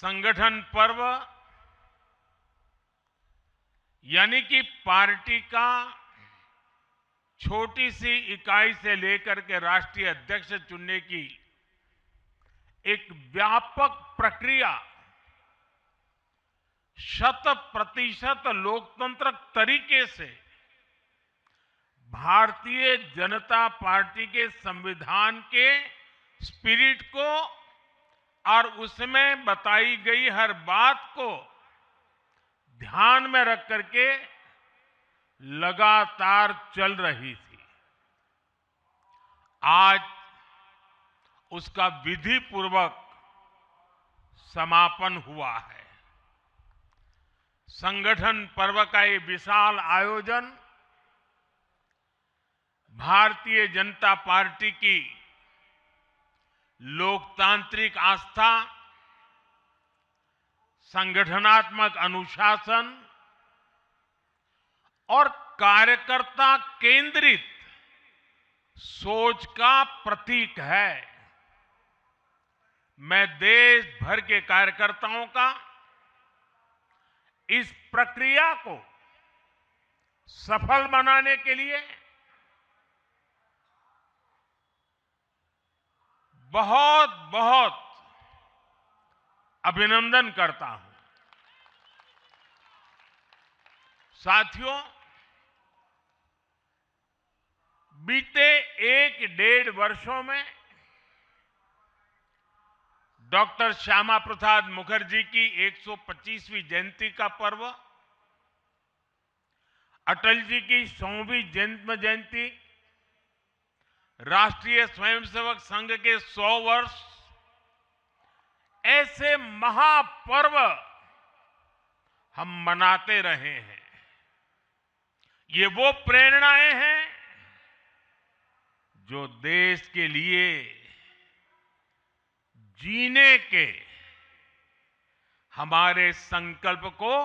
संगठन पर्व यानी कि पार्टी का छोटी सी इकाई से लेकर के राष्ट्रीय अध्यक्ष चुनने की एक व्यापक प्रक्रिया 100% लोकतंत्र तरीके से भारतीय जनता पार्टी के संविधान के स्पिरिट को और उसमें बताई गई हर बात को ध्यान में रख करके लगातार चल रही थी। आज उसका विधि पूर्वक समापन हुआ है। संगठन पर्व का ये विशाल आयोजन भारतीय जनता पार्टी की लोकतांत्रिक आस्था, संगठनात्मक अनुशासन और कार्यकर्ता केंद्रित सोच का प्रतीक है। मैं देश भर के कार्यकर्ताओं का इस प्रक्रिया को सफल बनाने के लिए बहुत बहुत अभिनंदन करता हूं। साथियों, बीते 1-1.5 वर्षों में डॉक्टर श्यामा प्रसाद मुखर्जी की 125वीं जयंती का पर्व, अटल जी की 100वीं जन्म जयंती, राष्ट्रीय स्वयंसेवक संघ के 100 वर्ष, ऐसे महापर्व हम मनाते रहे हैं। ये वो प्रेरणाएं हैं जो देश के लिए जीने के हमारे संकल्प को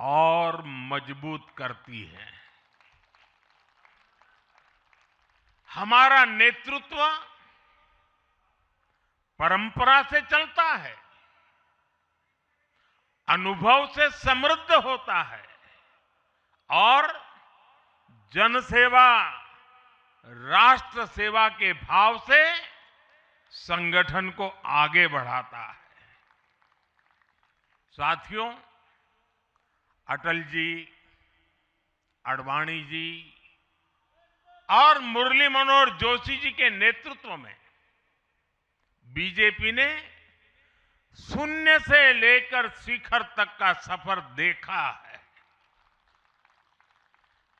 और मजबूत करती है। हमारा नेतृत्व परंपरा से चलता है, अनुभव से समृद्ध होता है और जनसेवा, राष्ट्र सेवा के भाव से संगठन को आगे बढ़ाता है। साथियों, अटल जी, आडवाणी जी और मुरली मनोहर जोशी जी के नेतृत्व में बीजेपी ने शून्य से लेकर शिखर तक का सफर देखा है।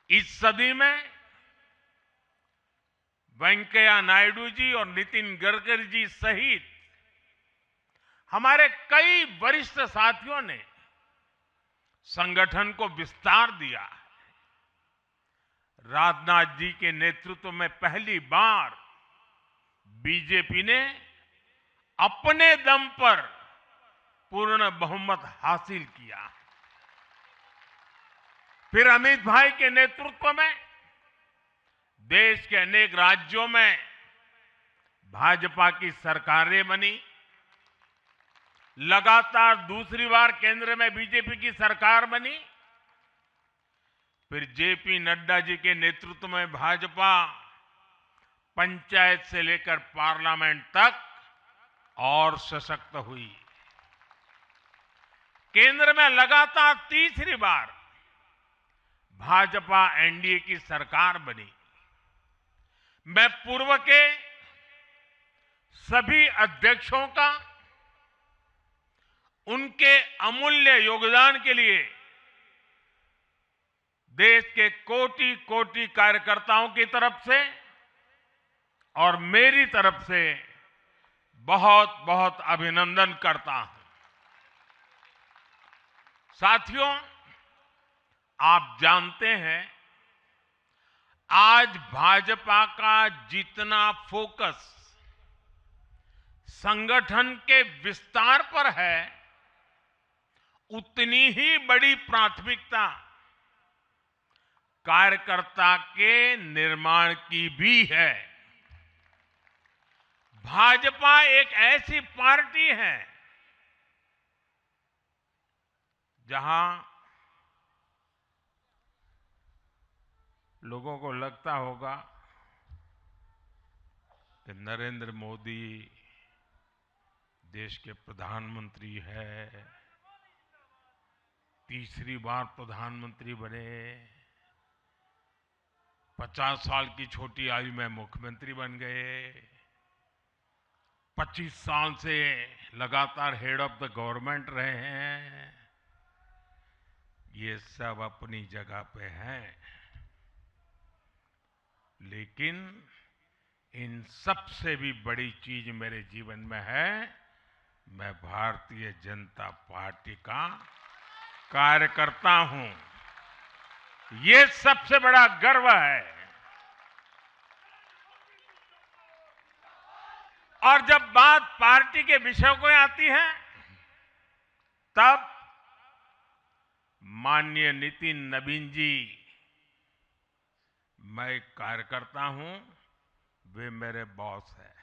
इस सदी में वेंकैया नायडू जी और नितिन गडकरी जी सहित हमारे कई वरिष्ठ साथियों ने संगठन को विस्तार दिया है। राजनाथ जी के नेतृत्व में पहली बार बीजेपी ने अपने दम पर पूर्ण बहुमत हासिल किया। फिर अमित भाई के नेतृत्व में देश के अनेक राज्यों में भाजपा की सरकारें बनी। लगातार दूसरी बार केंद्र में बीजेपी की सरकार बनी। फिर जेपी नड्डा जी के नेतृत्व में भाजपा पंचायत से लेकर पार्लियामेंट तक और सशक्त हुई। केंद्र में लगातार तीसरी बार भाजपा एनडीए की सरकार बनी। मैं पूर्व के सभी अध्यक्षों का उनके अमूल्य योगदान के लिए देश के कोटि कोटि कार्यकर्ताओं की तरफ से और मेरी तरफ से बहुत बहुत अभिनंदन करता हूं। साथियों, आप जानते हैं आज भाजपा का जितना फोकस संगठन के विस्तार पर है, उतनी ही बड़ी प्राथमिकता कार्यकर्ता के निर्माण की भी है। भाजपा एक ऐसी पार्टी है जहां लोगों को लगता होगा कि नरेंद्र मोदी देश के प्रधानमंत्री है, तीसरी बार प्रधानमंत्री बने, 50 साल की छोटी आयु में मुख्यमंत्री बन गए, 25 साल से लगातार हेड ऑफ द गवर्नमेंट रहे हैं। ये सब अपनी जगह पे हैं, लेकिन इन सबसे भी बड़ी चीज मेरे जीवन में है, मैं भारतीय जनता पार्टी का कार्यकर्ता हूं। ये सबसे बड़ा गर्व है। और जब बात पार्टी के विषयों को आती है, तब माननीय नितिन नवीन जी, मैं एक कार्यकर्ता हूं, वे मेरे बॉस हैं।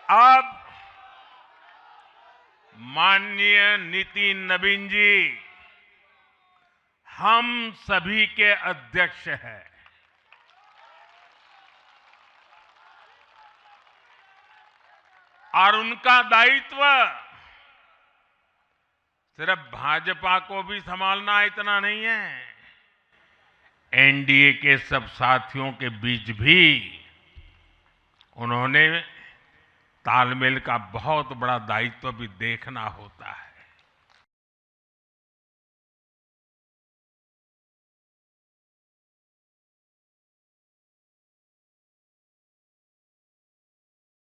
अब माननीय नितिन नवीन जी हम सभी के अध्यक्ष हैं। और उनका दायित्व सिर्फ भाजपा को भी संभालना इतना नहीं है, एनडीए के सब साथियों के बीच भी उन्होंने तालमेल का बहुत बड़ा दायित्व भी देखना होता है।